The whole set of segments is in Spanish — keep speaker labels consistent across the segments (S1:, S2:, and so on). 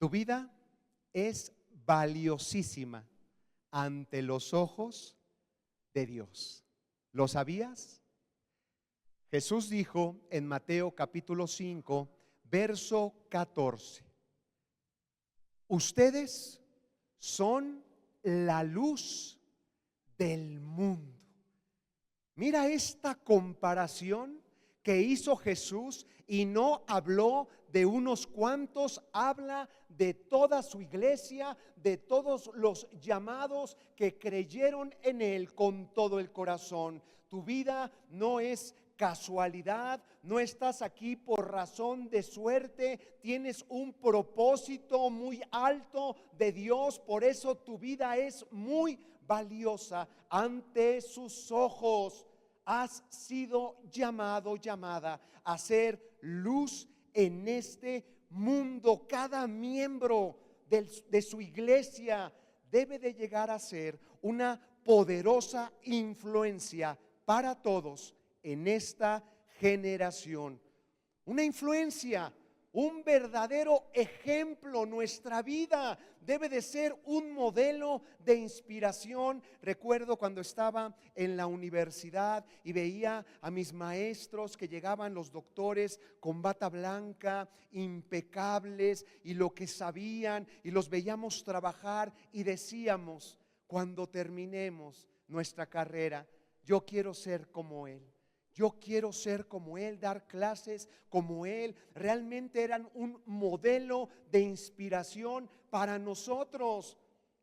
S1: Tu vida es valiosísima ante los ojos de Dios. ¿Lo sabías? Jesús dijo en Mateo capítulo 5, verso 14: ustedes son la luz del mundo. Mira esta comparación que hizo Jesús, y no habló de unos cuantos, habla de toda su iglesia, de todos los llamados que creyeron en Él con todo el corazón. Tu vida no es casualidad, no estás aquí por razón de suerte, tienes un propósito muy alto de Dios, por eso tu vida es muy valiosa ante sus ojos. Has sido llamado, llamada a ser luz en este mundo. Cada miembro de su iglesia debe de llegar a ser una poderosa influencia para todos en esta generación. Una influencia, un verdadero ejemplo. Nuestra vida debe de ser un modelo de inspiración. Recuerdo cuando estaba en la universidad y veía a mis maestros que llegaban, los doctores con bata blanca, impecables, y lo que sabían, y los veíamos trabajar y decíamos, cuando terminemos nuestra carrera, yo quiero ser como él. Yo quiero ser como él, dar clases como él. Realmente eran un modelo de inspiración para nosotros.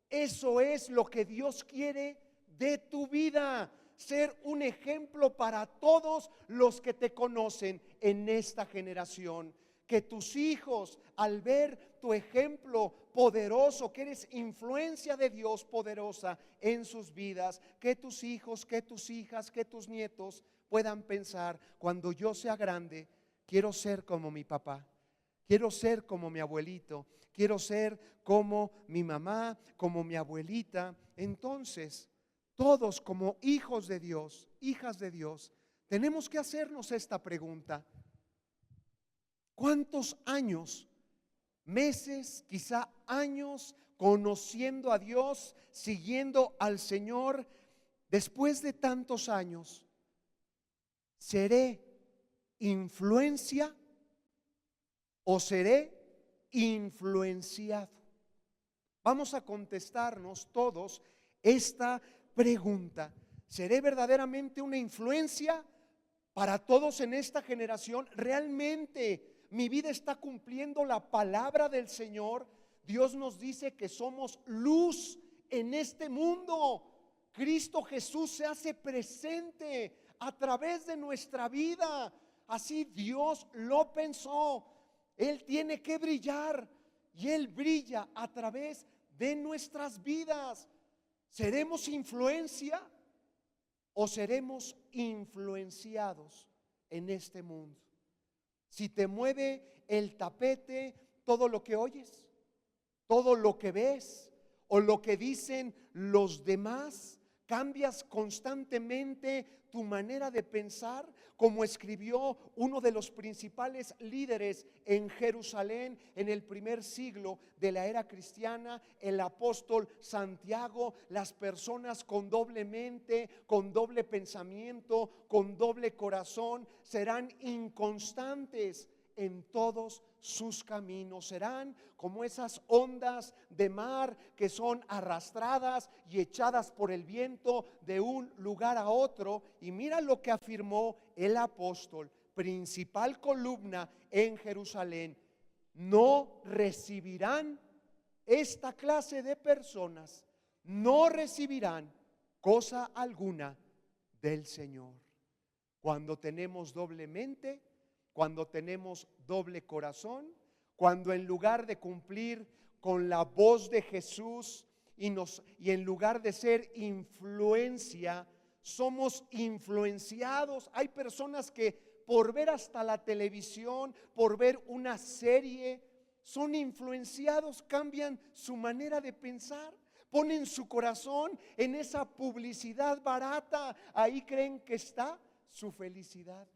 S1: Eso es lo que Dios quiere de tu vida, ser un ejemplo para todos los que te conocen en esta generación. Que tus hijos, al ver tu ejemplo poderoso, que eres influencia de Dios poderosa en sus vidas, que tus hijos, que tus hijas, que tus nietos puedan pensar, cuando yo sea grande, quiero ser como mi papá, quiero ser como mi abuelito, quiero ser como mi mamá, como mi abuelita. Entonces, todos como hijos de Dios, hijas de Dios, tenemos que hacernos esta pregunta: ¿cuántos años, meses, quizá años, conociendo a Dios, siguiendo al Señor? Después de tantos años, ¿seré influencia o seré influenciado? Vamos a contestarnos todos esta pregunta. ¿Seré verdaderamente una influencia para todos en esta generación? ¿Realmente mi vida está cumpliendo la palabra del Señor? Dios nos dice que somos luz en este mundo. Cristo Jesús se hace presente a través de nuestra vida. Así Dios lo pensó. Él tiene que brillar y Él brilla a través de nuestras vidas. ¿Seremos influencia o seremos influenciados en este mundo? Si te mueve el tapete todo lo que oyes, todo lo que ves o lo que dicen los demás, cambias constantemente tu manera de pensar, como escribió uno de los principales líderes en Jerusalén en el primer siglo de la era cristiana, el apóstol Santiago: las personas con doble mente, con doble pensamiento, con doble corazón, serán inconstantes en todos sus caminos. Serán como esas ondas de mar que son arrastradas y echadas por el viento de un lugar a otro. Y mira lo que afirmó el apóstol, principal columna en Jerusalén: no recibirán esta clase de personas, no recibirán cosa alguna del Señor. Cuando tenemos doble mente, cuando tenemos doble corazón, cuando en lugar de cumplir con la voz de Jesús y en lugar de ser influencia, somos influenciados. Hay personas que por ver hasta la televisión, por ver una serie, son influenciados, cambian su manera de pensar, ponen su corazón en esa publicidad barata. Ahí creen que está su felicidad.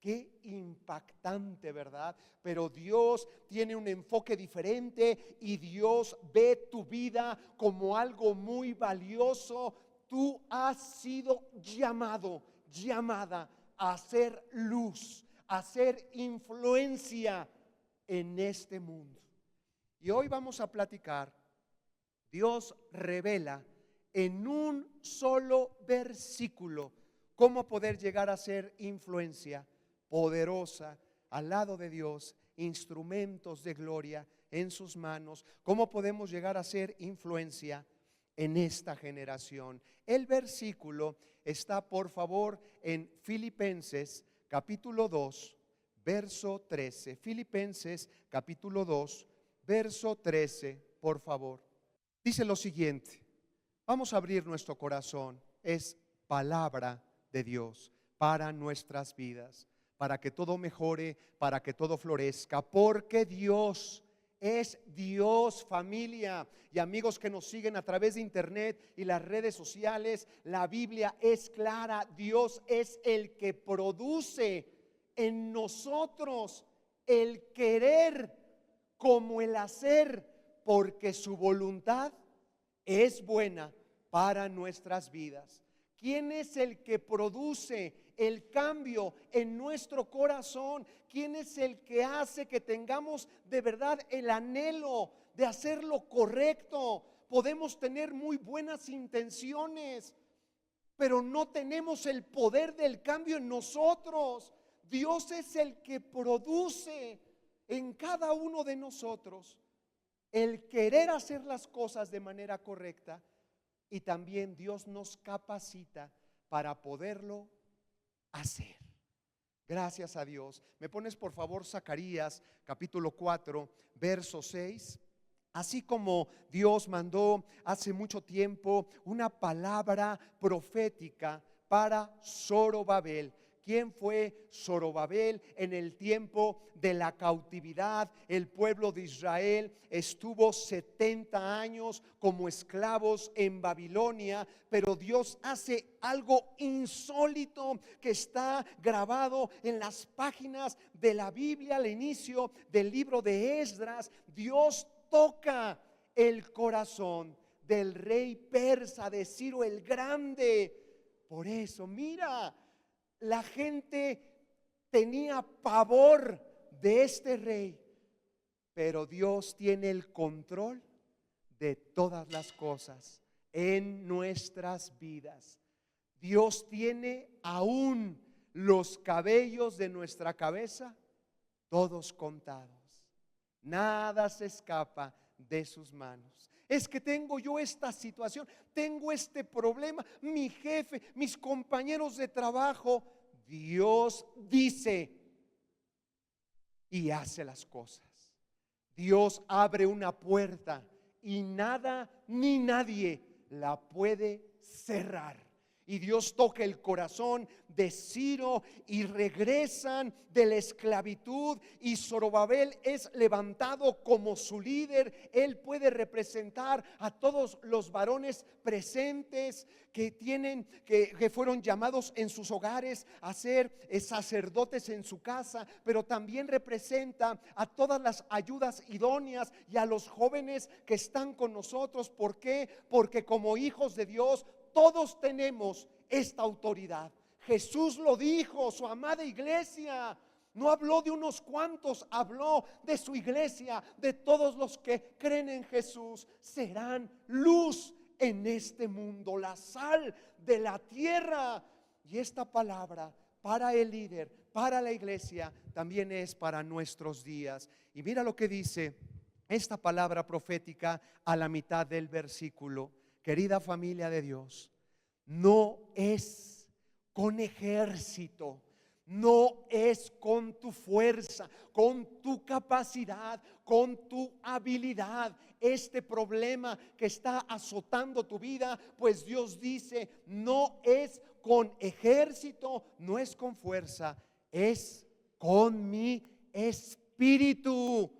S1: Qué impactante, ¿verdad? Pero Dios tiene un enfoque diferente y Dios ve tu vida como algo muy valioso. Tú has sido llamado, llamada a ser luz, a ser influencia en este mundo. Y hoy vamos a platicar. Dios revela en un solo versículo cómo poder llegar a ser influencia poderosa al lado de Dios, instrumentos de gloria en sus manos. ¿Cómo podemos llegar a ser influencia en esta generación? El versículo está, por favor, en Filipenses capítulo 2, verso 13. Filipenses capítulo 2, verso 13, por favor. Dice lo siguiente. Vamos a abrir nuestro corazón. Es palabra de Dios para nuestras vidas, para que todo mejore, para que todo florezca, porque Dios es Dios, familia y amigos que nos siguen a través de internet y las redes sociales. La Biblia es clara. Dios es el que produce en nosotros el querer como el hacer, porque su voluntad es buena para nuestras vidas. ¿Quién es el que produce el cambio en nuestro corazón? ¿Quién es el que hace que tengamos de verdad el anhelo de hacer lo correcto? Podemos tener muy buenas intenciones, pero no tenemos el poder del cambio en nosotros. Dios es el que produce en cada uno de nosotros el querer hacer las cosas de manera correcta, y también Dios nos capacita para poderlo hacer. Gracias a Dios. ¿Me pones por favor Zacarías capítulo 4, verso 6? Así como Dios mandó hace mucho tiempo una palabra profética para Zorobabel. ¿Quién fue Zorobabel en el tiempo de la cautividad? El pueblo de Israel estuvo 70 años como esclavos en Babilonia, pero Dios hace algo insólito que está grabado en las páginas de la Biblia al inicio del libro de Esdras. Dios toca el corazón del rey persa, de Ciro el Grande. Por eso, mira, la gente tenía pavor de este rey, pero Dios tiene el control de todas las cosas en nuestras vidas. Dios tiene aún los cabellos de nuestra cabeza todos contados. Nada se escapa de sus manos. Es que tengo yo esta situación, tengo este problema, mi jefe, mis compañeros de trabajo. Dios dice y hace las cosas. Dios abre una puerta y nada ni nadie la puede cerrar. Y Dios toca el corazón de Ciro y regresan de la esclavitud, y Zorobabel es levantado como su líder. Él puede representar a todos los varones presentes que fueron llamados en sus hogares a ser sacerdotes en su casa, pero también representa a todas las ayudas idóneas y a los jóvenes que están con nosotros. ¿Por qué? Porque como hijos de Dios todos tenemos esta autoridad. Jesús lo dijo, su amada iglesia. No habló de unos cuantos, habló de su iglesia, de todos los que creen en Jesús. Serán luz en este mundo, la sal de la tierra. Y esta palabra para el líder, para la iglesia, también es para nuestros días. Y mira lo que dice esta palabra profética a la mitad del versículo. Querida familia de Dios, no es con ejército, no es con tu fuerza, con tu capacidad, con tu habilidad este problema que está azotando tu vida. Pues Dios dice, no es con ejército, no es con fuerza, es con mi espíritu.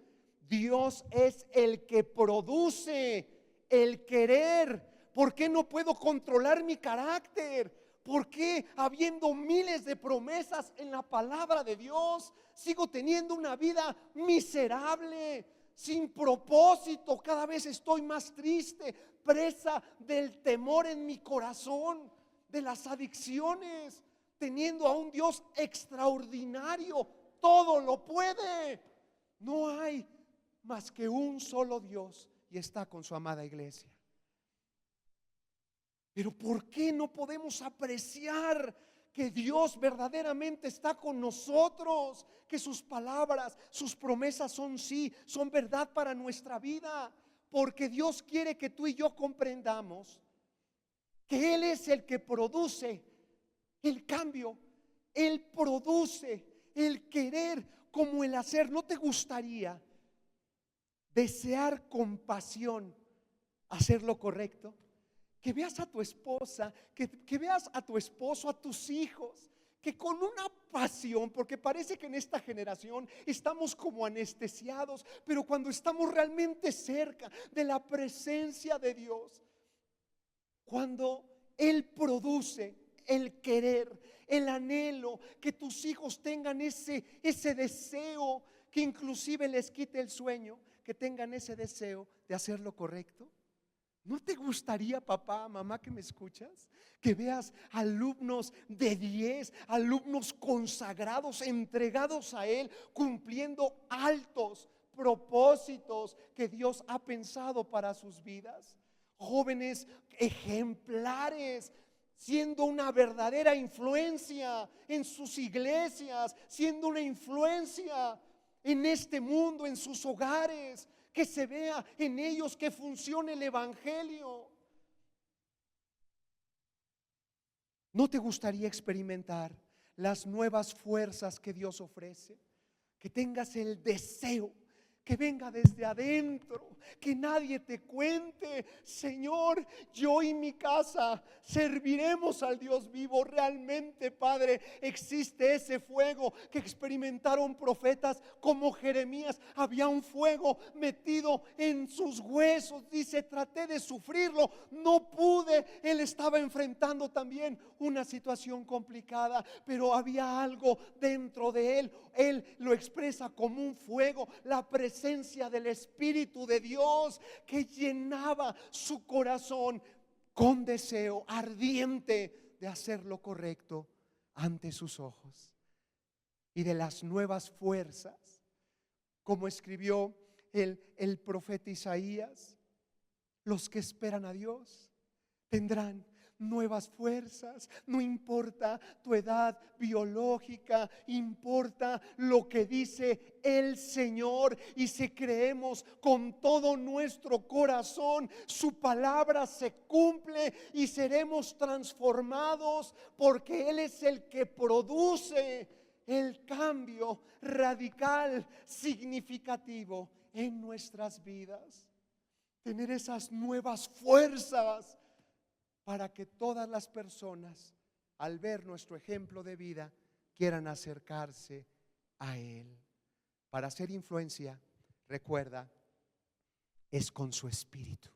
S1: Dios es el que produce el querer. ¿Por qué no puedo controlar mi carácter? ¿Por qué, habiendo miles de promesas en la palabra de Dios, sigo teniendo una vida miserable, sin propósito? Cada vez estoy más triste, presa del temor en mi corazón, de las adicciones, teniendo a un Dios extraordinario, todo lo puede. No hay más que un solo Dios y está con su amada iglesia. Pero ¿por qué no podemos apreciar que Dios verdaderamente está con nosotros? Que sus palabras, sus promesas son sí, son verdad para nuestra vida. Porque Dios quiere que tú y yo comprendamos que Él es el que produce el cambio. Él produce el querer como el hacer. ¿No te gustaría desear con pasión hacer lo correcto? Que veas a tu esposa, que veas a tu esposo, a tus hijos, que con una pasión, porque parece que en esta generación estamos como anestesiados, pero cuando estamos realmente cerca de la presencia de Dios, cuando Él produce el querer, el anhelo, que tus hijos tengan ese deseo, que inclusive les quite el sueño, que tengan ese deseo de hacer lo correcto. ¿No te gustaría, papá, mamá, que me escuchas, que veas alumnos de 10, alumnos consagrados, entregados a Él, cumpliendo altos propósitos que Dios ha pensado para sus vidas? Jóvenes ejemplares, siendo una verdadera influencia en sus iglesias, siendo una influencia en este mundo, en sus hogares. Que se vea en ellos que funcione el evangelio. ¿No te gustaría experimentar las nuevas fuerzas que Dios ofrece? Que tengas el deseo, que venga desde adentro, que nadie te cuente: Señor, yo y mi casa serviremos al Dios vivo. Realmente, Padre, existe ese fuego que experimentaron profetas como Jeremías. Había un fuego metido en sus huesos. Dice: traté de sufrirlo, no pude. Él estaba enfrentando también una situación complicada, pero había algo dentro de él. Él lo expresa como un fuego, la presencia del Espíritu de Dios que llenaba su corazón con deseo ardiente de hacer lo correcto ante sus ojos. Y de las nuevas fuerzas, como escribió el profeta Isaías: los que esperan a Dios tendrán nuevas fuerzas. No importa tu edad biológica, importa lo que dice el Señor. Y si creemos con todo nuestro corazón, su palabra se cumple y seremos transformados, porque Él es el que produce el cambio radical, significativo en nuestras vidas. Tener esas nuevas fuerzas para que todas las personas, al ver nuestro ejemplo de vida, quieran acercarse a Él. Para hacer influencia, recuerda, es con su espíritu.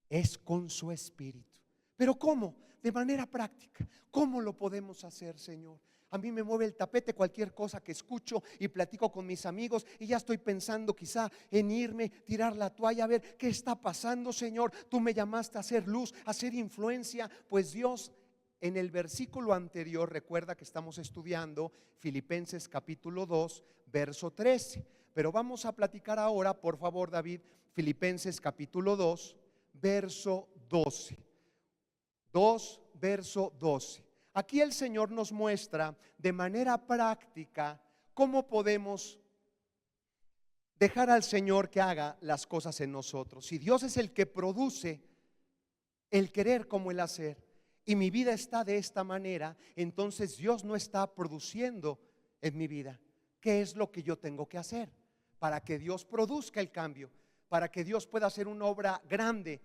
S1: Es con su espíritu. Pero ¿cómo? De manera práctica. ¿Cómo lo podemos hacer, Señor? A mí me mueve el tapete cualquier cosa que escucho y platico con mis amigos, y ya estoy pensando quizá en irme, tirar la toalla, a ver qué está pasando. Señor, tú me llamaste a hacer luz, a hacer influencia. Pues Dios, en el versículo anterior, recuerda que estamos estudiando Filipenses capítulo 2, verso 13. Pero vamos a platicar ahora, por favor, David, Filipenses capítulo 2, verso 12. 2, verso 12. Aquí el Señor nos muestra de manera práctica cómo podemos dejar al Señor que haga las cosas en nosotros. Si Dios es el que produce el querer como el hacer, y mi vida está de esta manera, entonces Dios no está produciendo en mi vida. ¿Qué es lo que yo tengo que hacer para que Dios produzca el cambio? Para que Dios pueda hacer una obra grande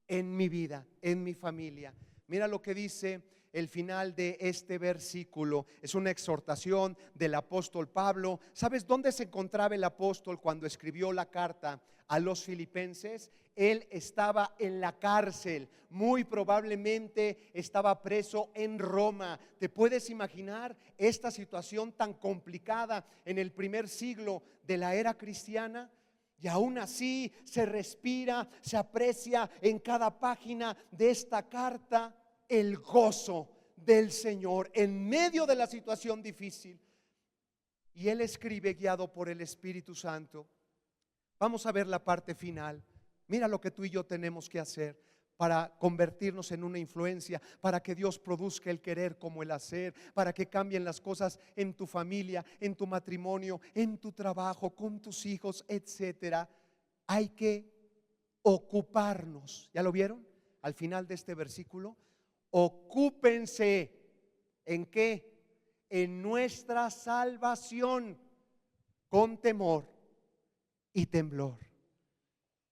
S1: en mi vida, en mi familia. Mira lo que dice el final de este versículo. Es una exhortación del apóstol Pablo. ¿Sabes dónde se encontraba el apóstol cuando escribió la carta a los filipenses? Él estaba en la cárcel, muy probablemente estaba preso en Roma. ¿Te puedes imaginar esta situación tan complicada en el primer siglo de la era cristiana? Y aún así se respira, se aprecia en cada página de esta carta el gozo del Señor en medio de la situación difícil. Y él escribe guiado por el Espíritu Santo. Vamos a ver la parte final. Mira lo que tú y yo tenemos que hacer para convertirnos en una influencia, para que Dios produzca el querer como el hacer, para que cambien las cosas en tu familia, en tu matrimonio, en tu trabajo, con tus hijos, etcétera. Hay que ocuparnos. ¿Ya lo vieron? Al final de este versículo, ocúpense. ¿En qué? En nuestra salvación, con temor y temblor.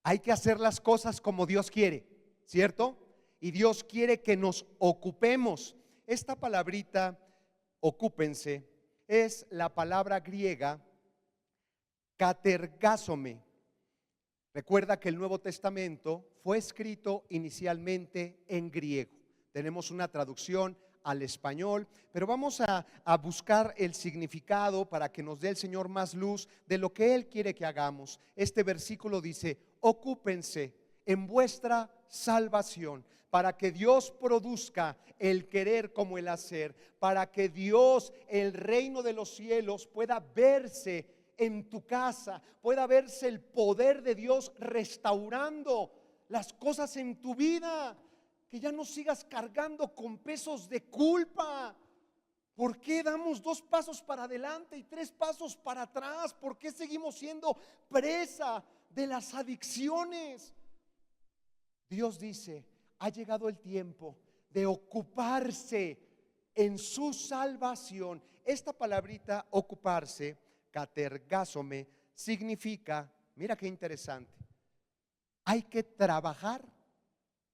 S1: Hay que hacer las cosas como Dios quiere, ¿cierto? Y Dios quiere que nos ocupemos. Esta palabrita, ocúpense, es la palabra griega katergásome. Recuerda que el Nuevo Testamento fue escrito inicialmente en griego. Tenemos una traducción al español, pero vamos a buscar el significado para que nos dé el Señor más luz de lo que Él quiere que hagamos. Este versículo dice: ocúpense en vuestra salvación, para que Dios produzca el querer como el hacer, para que Dios, el reino de los cielos, pueda verse en tu casa, pueda verse el poder de Dios restaurando las cosas en tu vida. Que ya no sigas cargando con pesos de culpa. ¿Por qué damos 2 pasos para adelante y 3 pasos para atrás? ¿Por qué seguimos siendo presa de las adicciones? Dios dice: ha llegado el tiempo de ocuparse en su salvación. Esta palabrita ocuparse, katergásome, significa, mira qué interesante, hay que trabajar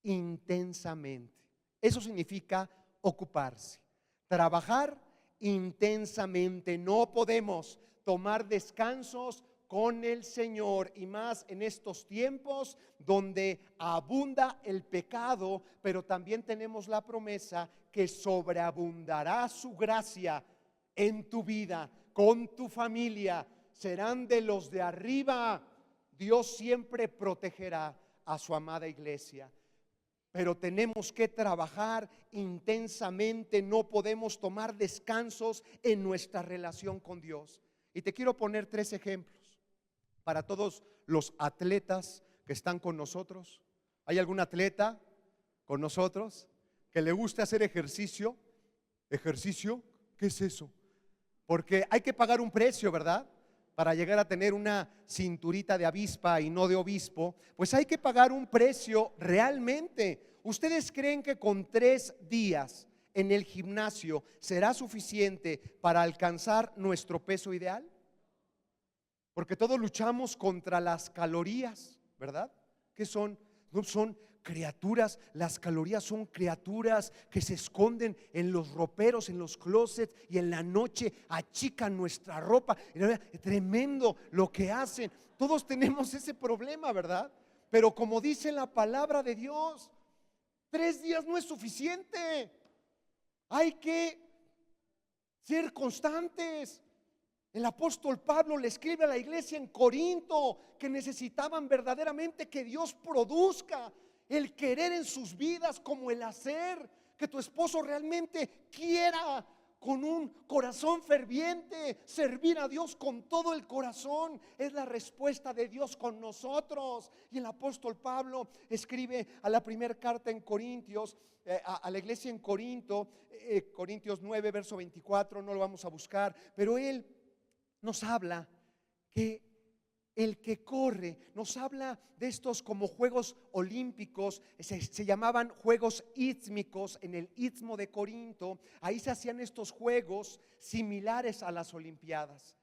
S1: intensamente. Eso significa ocuparse, trabajar intensamente. No podemos tomar descansos con el Señor, y más en estos tiempos donde abunda el pecado, pero también tenemos la promesa que sobreabundará su gracia en tu vida, con tu familia. Serán de los de arriba. Dios siempre protegerá a su amada iglesia. Pero tenemos que trabajar intensamente, no podemos tomar descansos en nuestra relación con Dios. Y te quiero poner 3 ejemplos para todos los atletas que están con nosotros. ¿Hay algún atleta con nosotros que le guste hacer ejercicio? ¿Ejercicio? ¿Qué es eso? Porque hay que pagar un precio, ¿verdad? Para llegar a tener una cinturita de avispa y no de obispo, pues hay que pagar un precio realmente. ¿Ustedes creen que con 3 días en el gimnasio será suficiente para alcanzar nuestro peso ideal? Porque todos luchamos contra las calorías, ¿verdad? ¿Qué son? No son criaturas. Las calorías son criaturas que se esconden en los roperos, en los closets, y en la noche achican nuestra ropa. Tremendo lo que hacen. Todos tenemos ese problema, ¿verdad? Pero como dice la palabra de Dios, 3 días no es suficiente. Hay que ser constantes. El apóstol Pablo le escribe a la iglesia en Corinto que necesitaban verdaderamente que Dios produzca el querer en sus vidas como el hacer. Que tu esposo realmente quiera con un corazón ferviente servir a Dios con todo el corazón. Es la respuesta de Dios con nosotros. Y el apóstol Pablo escribe a la primera carta en Corintios, a la iglesia en Corinto, Corintios 9 verso 24. No lo vamos a buscar, pero él nos habla que el que corre, nos habla de estos como Juegos Olímpicos. Se llamaban Juegos Ístmicos en el Istmo de Corinto. Ahí se hacían estos juegos similares a las Olimpiadas.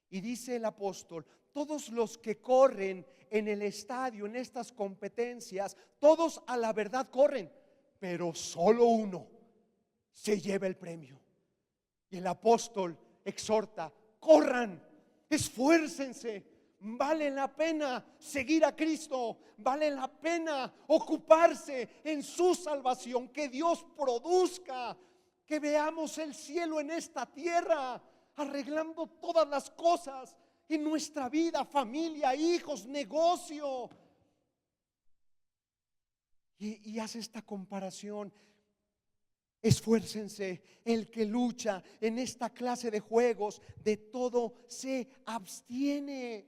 S1: Y dice el apóstol: todos los que corren en el estadio, en estas competencias, todos a la verdad corren, pero solo uno se lleva el premio. Y el apóstol exhorta: corran, esfuércense, vale la pena seguir a Cristo, vale la pena ocuparse en su salvación, que Dios produzca, que veamos el cielo en esta tierra, arreglando todas las cosas en nuestra vida, familia, hijos, negocio. Y hace esta comparación: esfuércense, el que lucha en esta clase de juegos, de todo se abstiene.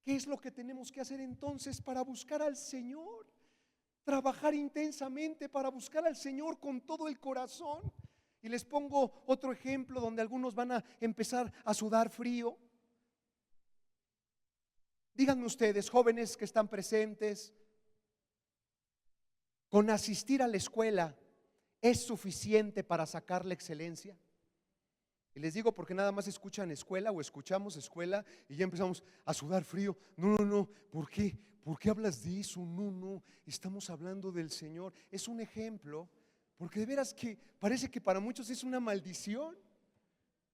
S1: ¿Qué es lo que tenemos que hacer entonces para buscar al Señor? Trabajar intensamente para buscar al Señor con todo el corazón. Y les pongo otro ejemplo donde algunos van a empezar a sudar frío. Díganme ustedes, jóvenes que están presentes, ¿con asistir a la escuela es suficiente para sacar la excelencia? Y les digo porque nada más escuchan escuela o escuchamos escuela y ya empezamos a sudar frío. No, ¿por qué? ¿Por qué hablas de eso? No, estamos hablando del Señor. Es un ejemplo, porque de veras que parece que para muchos es una maldición.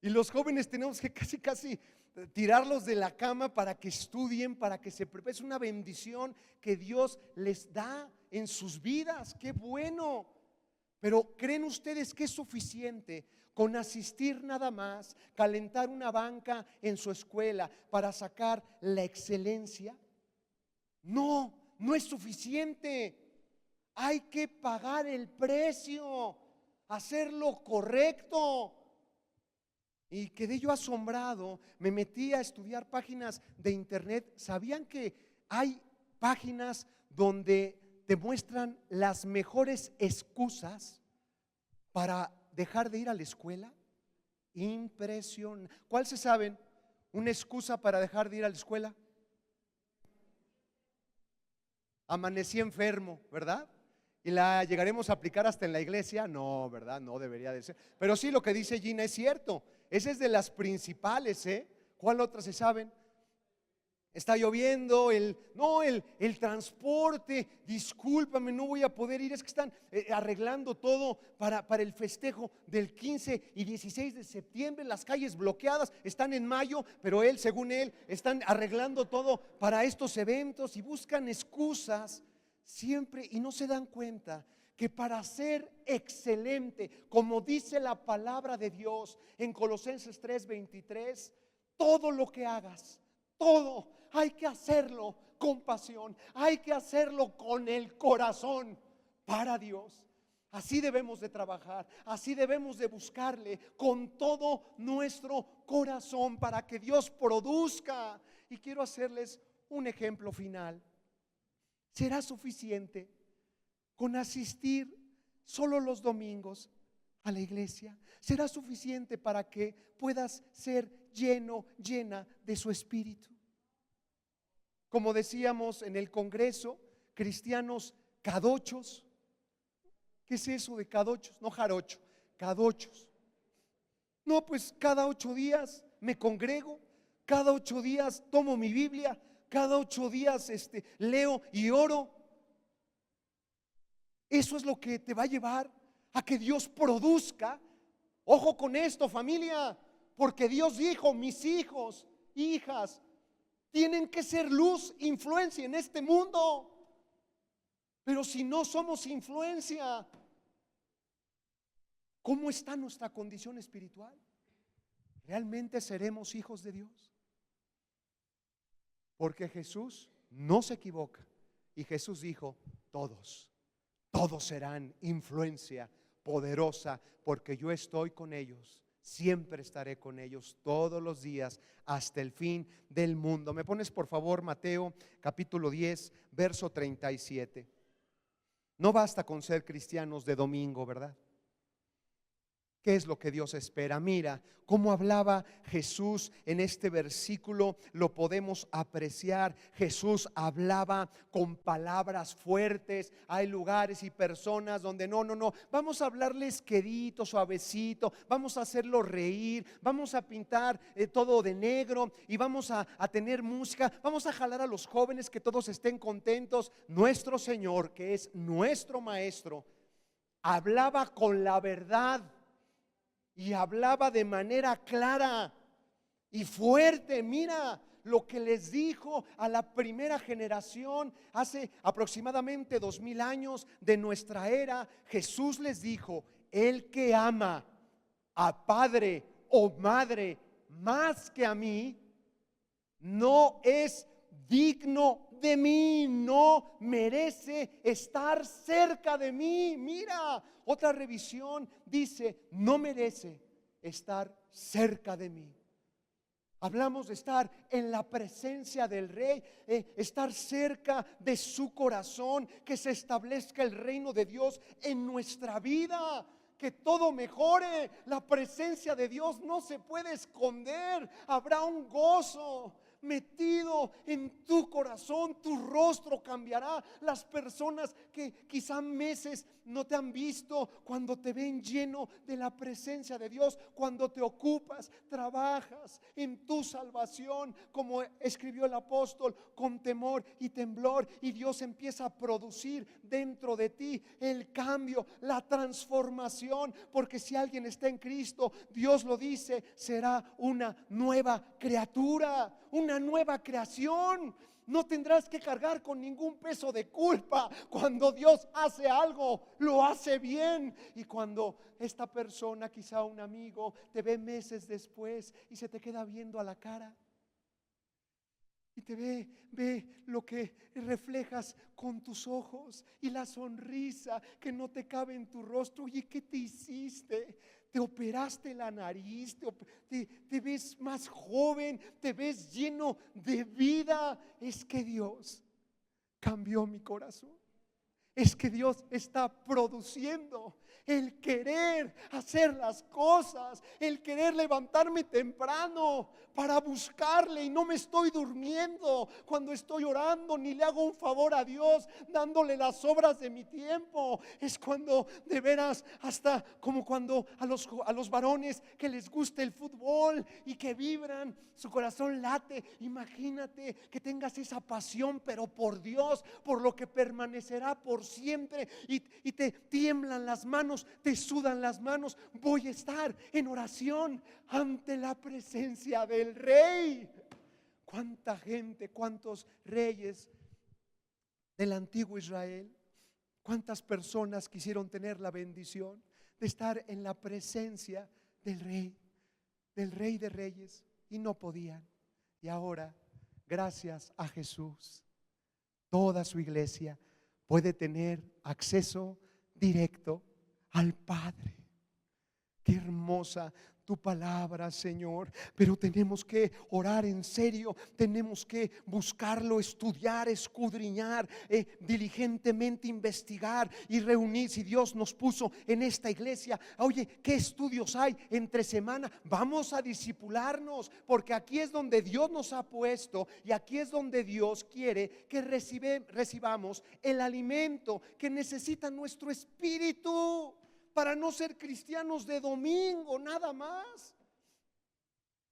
S1: Y los jóvenes tenemos que casi tirarlos de la cama para que estudien, para que se preparen. Es una bendición que Dios les da en sus vidas. ¡Qué bueno! Pero ¿creen ustedes que es suficiente con asistir nada más, calentar una banca en su escuela para sacar la excelencia? No es suficiente. Hay que pagar el precio, hacer lo correcto. Y quedé yo asombrado, me metí a estudiar páginas de internet. ¿Sabían que hay páginas donde te muestran las mejores excusas para dejar de ir a la escuela? Impresionante. ¿Cuál se saben? Una excusa para dejar de ir a la escuela: amanecí enfermo, ¿verdad? ¿Y la llegaremos a aplicar hasta en la iglesia? No, ¿verdad? No debería de ser. Pero sí, lo que dice Gina es cierto. Esa es de las principales, ¿eh? ¿Cuál otra se saben? Está lloviendo, el transporte, discúlpame, no voy a poder ir, es que están arreglando todo para el festejo del 15 y 16 de septiembre, las calles bloqueadas, están en mayo, pero según él, están arreglando todo para estos eventos y buscan excusas siempre y no se dan cuenta que para ser excelente, como dice la palabra de Dios en Colosenses 3:23, todo lo que hagas, todo hay que hacerlo con pasión, hay que hacerlo con el corazón para Dios. Así debemos de trabajar, así debemos de buscarle con todo nuestro corazón para que Dios produzca. Y quiero hacerles un ejemplo final. ¿Será suficiente con asistir solo los domingos a la iglesia? ¿Será suficiente para que puedas ser llena de su espíritu? Como decíamos en el congreso, cristianos cadochos. ¿Qué es eso de cadochos? No jarocho, cadochos. No, pues cada 8 días me congrego, cada 8 días tomo mi Biblia, cada 8 días leo y oro. Eso es lo que te va a llevar a que Dios produzca. Ojo con esto, familia, porque Dios dijo: mis hijos, hijas, tienen que ser luz, influencia en este mundo. Pero si no somos influencia, ¿cómo está nuestra condición espiritual? ¿Realmente seremos hijos de Dios? Porque Jesús no se equivoca. Y Jesús dijo: todos serán influencia poderosa, porque yo estoy con ellos. Siempre estaré con ellos todos los días hasta el fin del mundo. ¿Me pones por favor Mateo capítulo 10, verso 37? No basta con ser cristianos de domingo, ¿verdad? ¿Qué es lo que Dios espera? Mira cómo hablaba Jesús en este versículo, lo podemos apreciar. Jesús hablaba con palabras fuertes. Hay lugares y personas donde no, vamos a hablarles quedito, suavecito, vamos a hacerlo reír, vamos a pintar todo de negro y vamos a tener música, vamos a jalar a los jóvenes que todos estén contentos. Nuestro Señor, que es nuestro Maestro, hablaba con la verdad y hablaba de manera clara y fuerte. Mira lo que les dijo a la primera generación hace aproximadamente 2000 años de nuestra era. Jesús les dijo: el que ama a padre o madre más que a mí, no es digno de mí, no merece estar cerca de mí. Mira, otra revisión dice: no merece estar cerca de mí. Hablamos de estar en la presencia del Rey, estar cerca de su corazón, que se establezca el reino de Dios en nuestra vida, que todo mejore. La presencia de Dios no se puede esconder. Habrá un gozo metido en tu corazón, tu rostro cambiará. Las personas que quizá meses no te han visto, cuando te ven lleno de la presencia de Dios, cuando te ocupas, trabajas en tu salvación, como escribió el apóstol, con temor y temblor, y Dios empieza a producir dentro de ti el cambio, la transformación, porque si alguien está en Cristo, Dios lo dice, será una nueva criatura, una nueva creación. No tendrás que cargar con ningún peso de culpa. Cuando Dios hace algo, lo hace bien. Y cuando esta persona, quizá un amigo, te ve meses después y se te queda viendo a la cara y te ve lo que reflejas con tus ojos y la sonrisa que no te cabe en tu rostro. Oye, ¿qué te hiciste? Te operaste la nariz, te ves más joven, te ves lleno de vida. Es que Dios cambió mi corazón. Es que Dios está produciendo el querer hacer las cosas, el querer levantarme temprano para buscarle, y no me estoy durmiendo cuando estoy orando, ni le hago un favor a Dios dándole las obras de mi tiempo. Es cuando de veras, hasta como cuando a los varones que les gusta el fútbol y que vibran, su corazón late. Imagínate que tengas esa pasión, pero por Dios, por lo que permanecerá por siempre, y te tiemblan las manos, te sudan las manos. Voy a estar en oración ante la presencia del Rey. Cuánta gente, cuántos reyes del antiguo Israel, cuántas personas quisieron tener la bendición de estar en la presencia del Rey de Reyes, y no podían. Y ahora, gracias a Jesús, toda su iglesia puede tener acceso directo al Padre. Qué hermosa tu palabra, Señor. Pero tenemos que orar en serio, tenemos que buscarlo, estudiar, escudriñar, diligentemente investigar y reunir. Si Dios nos puso en esta iglesia, oye, ¿qué estudios hay entre semana? Vamos a discipularnos, porque aquí es donde Dios nos ha puesto, y aquí es donde Dios quiere que recibamos el alimento que necesita nuestro espíritu, para no ser cristianos de domingo nada más.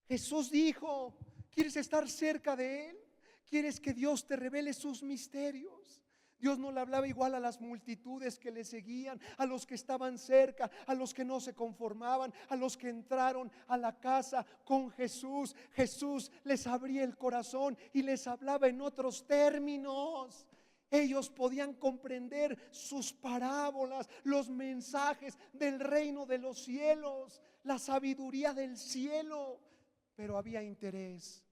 S1: Jesús dijo: ¿quieres estar cerca de Él? ¿Quieres que Dios te revele sus misterios? Dios no le hablaba igual a las multitudes que le seguían, a los que estaban cerca, a los que no se conformaban, a los que entraron a la casa con Jesús. Jesús les abría el corazón y les hablaba en otros términos. Ellos podían comprender sus parábolas, los mensajes del reino de los cielos, la sabiduría del cielo. Pero había interés,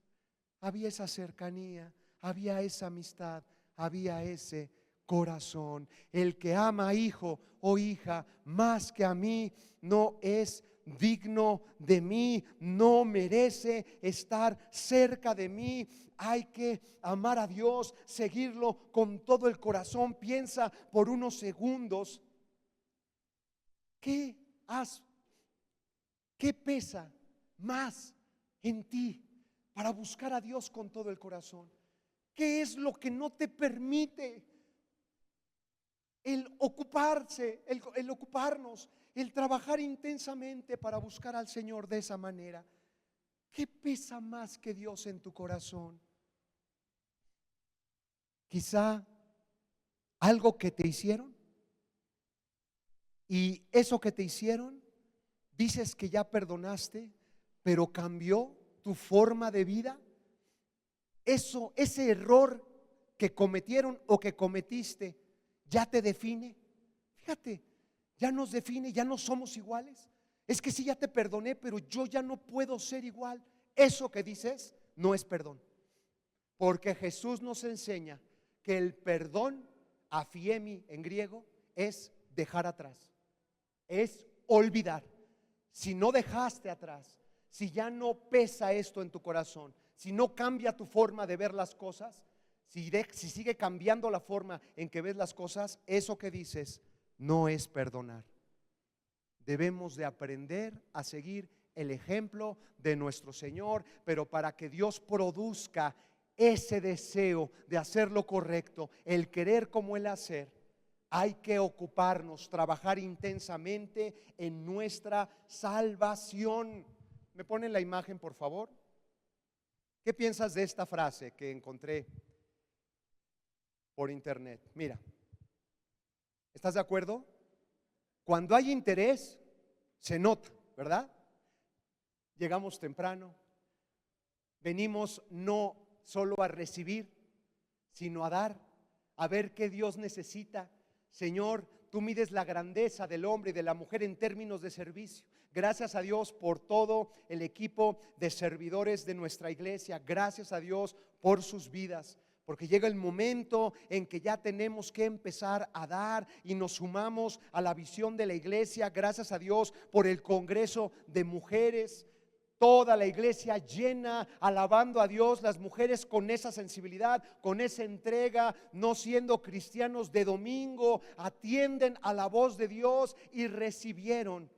S1: había esa cercanía, había esa amistad, había ese corazón. El que ama a hijo o hija más que a mí no es digno de mí, no merece estar cerca de mí. Hay que amar a Dios, seguirlo con todo el corazón. Piensa por unos segundos, ¿qué pesa más en ti para buscar a Dios con todo el corazón? ¿Qué es lo que no te permite el ocuparnos, el trabajar intensamente para buscar al Señor de esa manera? ¿Qué pesa más que Dios en tu corazón? Quizá algo que te hicieron Y eso que te hicieron, dices que ya perdonaste, pero cambió tu forma de vida. Ese error que cometieron o que cometiste, ya te define. Fíjate, ya nos define, ya no somos iguales. Es que sí, ya te perdoné, pero yo ya no puedo ser igual. Eso que dices no es perdón, porque Jesús nos enseña que el perdón, afiemi en griego, es dejar atrás, es olvidar. Si no dejaste atrás, si ya no pesa esto en tu corazón, si no cambia tu forma de ver las cosas, si sigue cambiando la forma en que ves las cosas, eso que dices no es perdonar. Debemos de aprender a seguir el ejemplo de nuestro Señor, pero para que Dios produzca ese deseo de hacer lo correcto, el querer como el hacer, hay que ocuparnos, trabajar intensamente en nuestra salvación. ¿Me ponen la imagen, por favor? ¿Qué piensas de esta frase que encontré por internet? Mira, ¿estás de acuerdo? Cuando hay interés, se nota, ¿verdad? Llegamos temprano, venimos no solo a recibir, sino a dar, a ver qué Dios necesita. Señor, tú mides la grandeza del hombre y de la mujer en términos de servicio. Gracias a Dios por todo el equipo de servidores de nuestra iglesia. Gracias a Dios por sus vidas. Porque llega el momento en que ya tenemos que empezar a dar y nos sumamos a la visión de la iglesia. Gracias a Dios por el congreso de mujeres. Toda la iglesia llena, alabando a Dios, las mujeres con esa sensibilidad, con esa entrega, no siendo cristianos de domingo, atienden a la voz de Dios y recibieron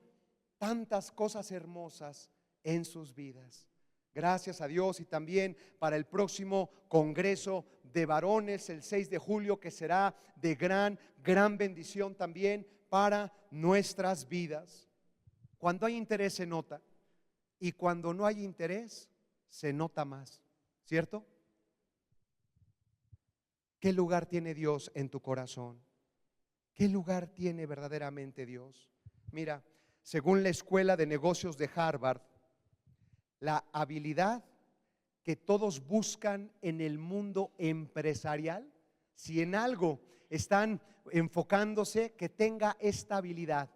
S1: tantas cosas hermosas en sus vidas. Gracias a Dios. Y también para el próximo congreso de varones, el 6 de julio, que será de gran bendición también para nuestras vidas. Cuando hay interés se nota. Y cuando no hay interés, se nota más, ¿cierto? ¿Qué lugar tiene Dios en tu corazón? ¿Qué lugar tiene verdaderamente Dios? Mira, según la Escuela de Negocios de Harvard, la habilidad que todos buscan en el mundo empresarial, si en algo están enfocándose, que tenga esta habilidad.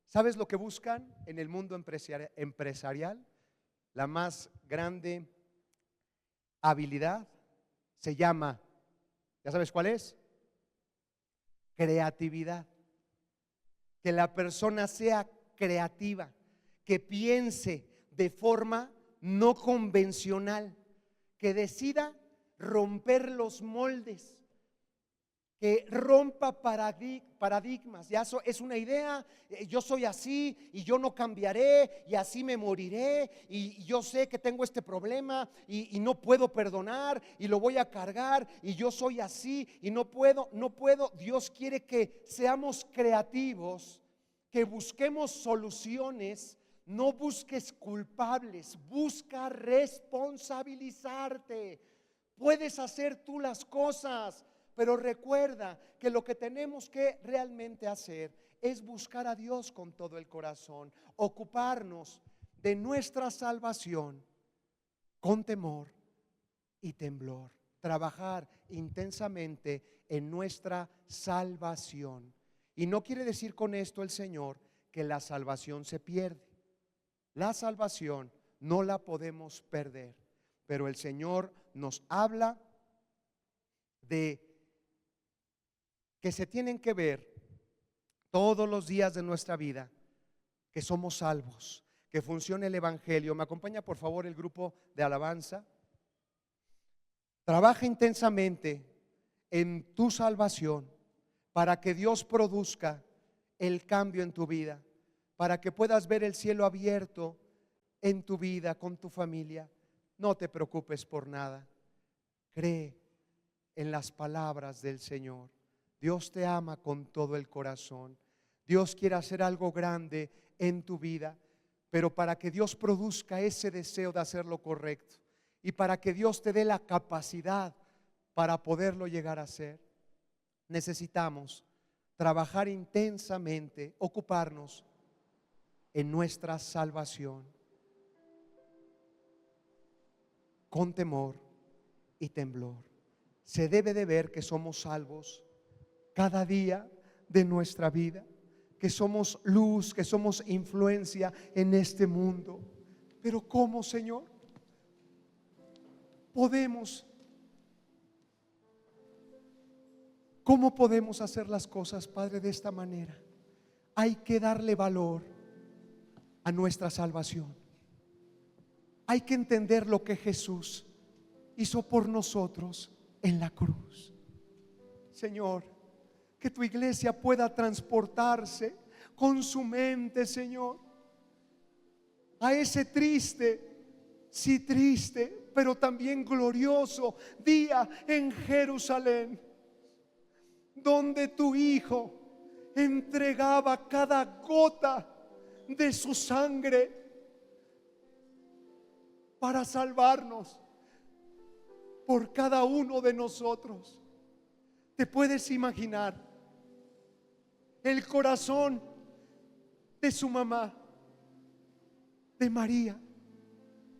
S1: ¿Sabes lo que buscan en el mundo empresarial? La más grande habilidad se llama, ¿ya sabes cuál es? Creatividad. Que la persona sea creativa, que piense de forma no convencional, que decida romper los moldes, que rompa paradigmas. Ya eso es una idea, yo soy así y yo no cambiaré y así me moriré y yo sé que tengo este problema y no puedo perdonar y lo voy a cargar y yo soy así y no puedo. Dios quiere que seamos creativos, que busquemos soluciones. No busques culpables, busca responsabilizarte. Puedes hacer tú las cosas, pero recuerda que lo que tenemos que realmente hacer es buscar a Dios con todo el corazón, ocuparnos de nuestra salvación con temor y temblor, trabajar intensamente en nuestra salvación. Y no quiere decir con esto el Señor que la salvación se pierde. La salvación no la podemos perder, pero el Señor nos habla de que se tienen que ver todos los días de nuestra vida, que somos salvos, que funcione el Evangelio. ¿Me acompaña por favor el grupo de alabanza? Trabaja intensamente en tu salvación para que Dios produzca el cambio en tu vida, para que puedas ver el cielo abierto en tu vida, con tu familia. No te preocupes por nada. Cree en las palabras del Señor. Dios te ama con todo el corazón. Dios quiere hacer algo grande en tu vida, pero para que Dios produzca ese deseo de hacer lo correcto y para que Dios te dé la capacidad para poderlo llegar a hacer, necesitamos trabajar intensamente, ocuparnos en nuestra salvación con temor y temblor. Se debe de ver que somos salvos cada día de nuestra vida, que somos luz, que somos influencia en este mundo. Pero ¿cómo, Señor, cómo podemos hacer las cosas, Padre, de esta manera? Hay que darle valor a nuestra salvación. Hay que entender lo que Jesús hizo por nosotros en la cruz. Señor, que tu iglesia pueda transportarse con su mente, Señor, a ese triste, sí triste, pero también glorioso día en Jerusalén, donde tu Hijo entregaba cada gota de su sangre para salvarnos por cada uno de nosotros. ¿Te puedes imaginar el corazón de su mamá, de María,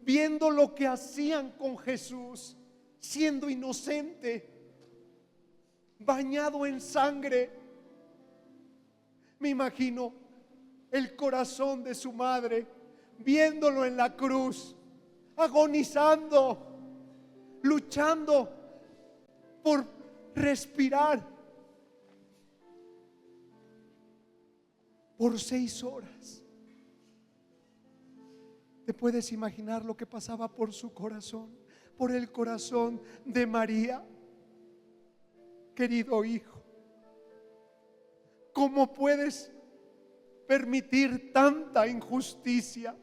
S1: viendo lo que hacían con Jesús, siendo inocente, bañado en sangre? Me imagino el corazón de su madre viéndolo en la cruz, agonizando, luchando por respirar por 6 horas. ¿Te puedes imaginar lo que pasaba por su corazón, por el corazón de María? Querido hijo, ¿cómo puedes permitir tanta injusticia?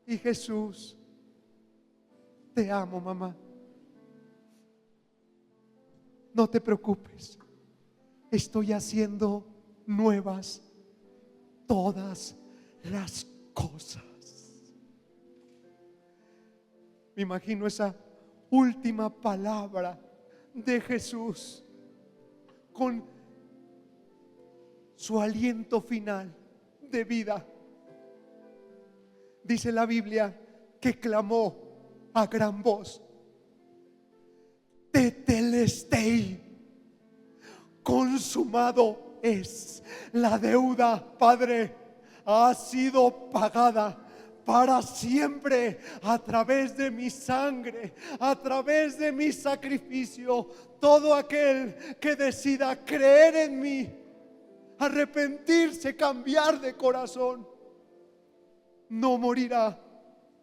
S1: Y Jesús: te amo, mamá. No te preocupes, estoy haciendo nuevas todas las cosas. Me imagino esa última palabra de Jesús con su aliento final de vida. Dice la Biblia que clamó a gran voz: tetelestai, consumado es. La deuda, Padre, ha sido pagada para siempre a través de mi sangre, a través de mi sacrificio. Todo aquel que decida creer en mí, arrepentirse, cambiar de corazón, no morirá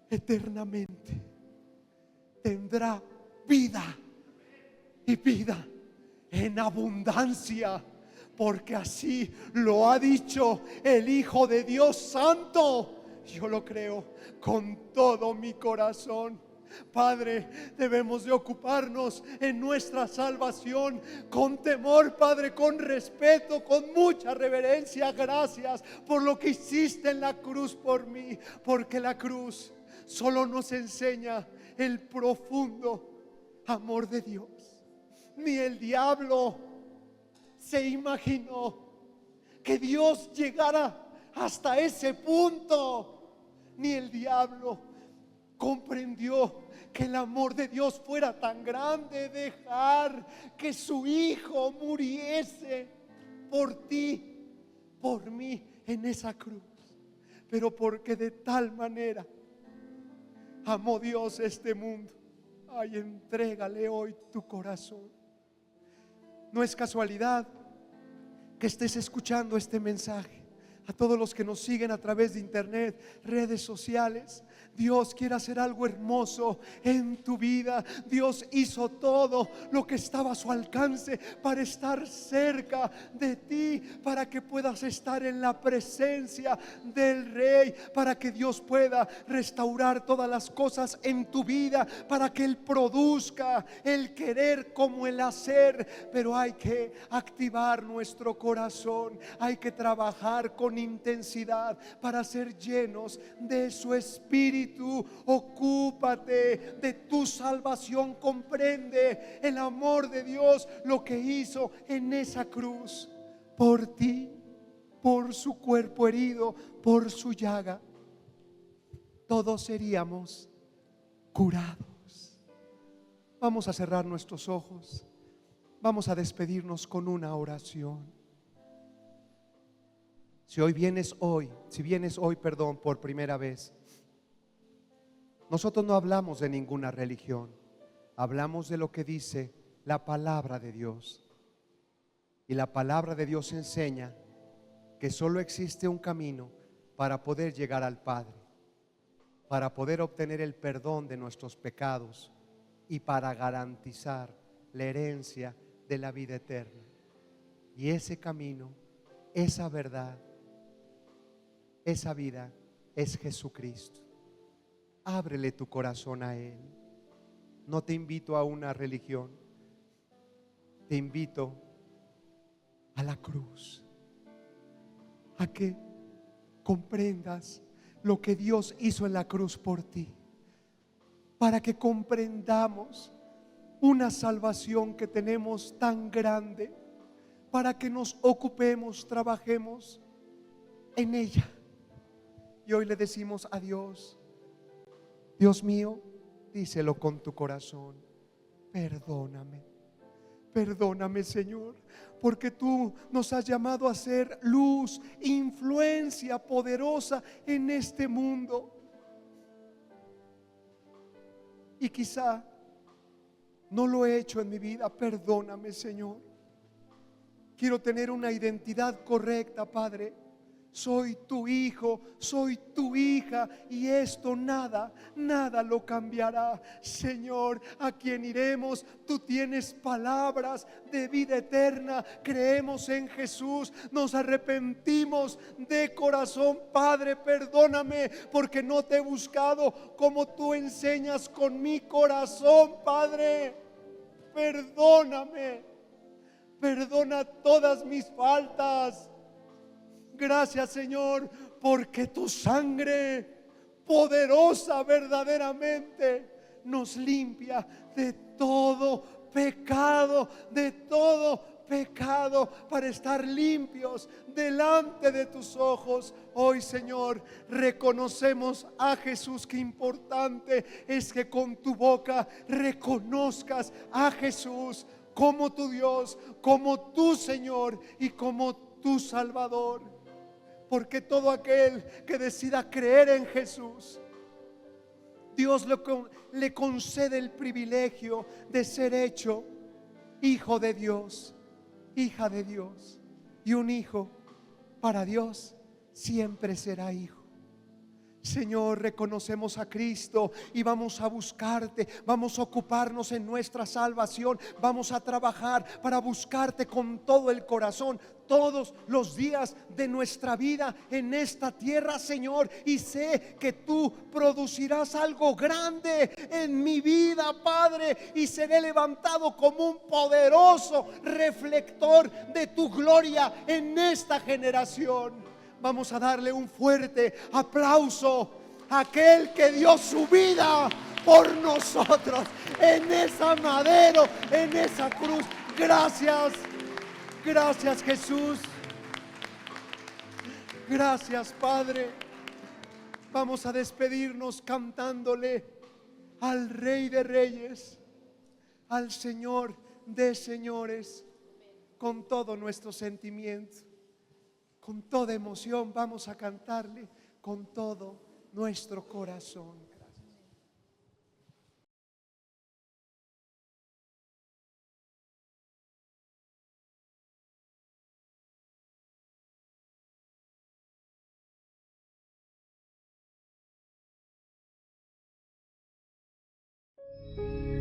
S1: eternamente, tendrá vida y vida en abundancia, porque así lo ha dicho el Hijo de Dios Santo. Yo lo creo con todo mi corazón. Padre, debemos de ocuparnos en nuestra salvación con temor, Padre, con respeto, con mucha reverencia. Gracias por lo que hiciste en la cruz por mí, porque la cruz solo nos enseña el profundo amor de Dios. Ni el diablo se imaginó que Dios llegara hasta ese punto. Ni el diablo comprendió que el amor de Dios fuera tan grande, dejar que su Hijo muriese por ti, por mí en esa cruz. Pero porque de tal manera amó Dios este mundo, ay, entrégale hoy tu corazón. No es casualidad que estés escuchando este mensaje. A todos los que nos siguen a través de internet, redes sociales, Dios quiere hacer algo hermoso en tu vida. Dios hizo todo lo que estaba a su alcance para estar cerca de ti, para que puedas estar en la presencia del Rey, para que Dios pueda restaurar todas las cosas en tu vida, para que Él produzca el querer como el hacer. Pero hay que activar nuestro corazón, hay que trabajar con intensidad para ser llenos de su Espíritu Espíritu, ocúpate de tu salvación. Comprende el amor de Dios, lo que hizo en esa cruz por ti, por su cuerpo herido, por su llaga. Todos seríamos curados. Vamos a cerrar nuestros ojos. Vamos a despedirnos con una oración. Si vienes hoy, por primera vez, nosotros no hablamos de ninguna religión, hablamos de lo que dice la palabra de Dios. Y la palabra de Dios enseña que solo existe un camino para poder llegar al Padre, para poder obtener el perdón de nuestros pecados y para garantizar la herencia de la vida eterna. Y ese camino, esa verdad, esa vida es Jesucristo. Ábrele tu corazón a Él. No te invito a una religión, te invito a la cruz, a que comprendas lo que Dios hizo en la cruz por ti, para que comprendamos una salvación que tenemos tan grande, para que nos ocupemos, trabajemos en ella. Y hoy le decimos a Dios: Dios mío, díselo con tu corazón, perdóname, perdóname, Señor, porque tú nos has llamado a ser luz, influencia poderosa en este mundo. Y quizá no lo he hecho en mi vida. Perdóname, Señor. Quiero tener una identidad correcta, Padre. Soy tu hijo, soy tu hija, y esto nada lo cambiará. Señor, ¿a quién iremos? Tú tienes palabras de vida eterna. Creemos en Jesús, nos arrepentimos de corazón. Padre, perdóname porque no te he buscado como tú enseñas con mi corazón. Padre, perdóname, perdona todas mis faltas. Gracias, Señor, porque tu sangre poderosa verdaderamente nos limpia de todo pecado, para estar limpios delante de tus ojos. Hoy, Señor, reconocemos a Jesús. Qué importante es que con tu boca reconozcas a Jesús como tu Dios, como tu Señor y como tu Salvador. Porque todo aquel que decida creer en Jesús, Dios le concede el privilegio de ser hecho hijo de Dios, hija de Dios. Y un hijo para Dios siempre será hijo. Señor, reconocemos a Cristo y vamos a buscarte, vamos a ocuparnos en nuestra salvación, vamos a trabajar para buscarte con todo el corazón todos los días de nuestra vida en esta tierra, Señor. Y sé que tú producirás algo grande en mi vida, Padre, y seré levantado como un poderoso reflector de tu gloria en esta generación. Vamos a darle un fuerte aplauso a aquel que dio su vida por nosotros en esa madero, en esa cruz. Gracias, gracias, Jesús. Gracias, Padre. Vamos a despedirnos cantándole al Rey de Reyes, al Señor de Señores, con todo nuestro sentimiento. Con toda emoción vamos a cantarle con todo nuestro corazón. Gracias.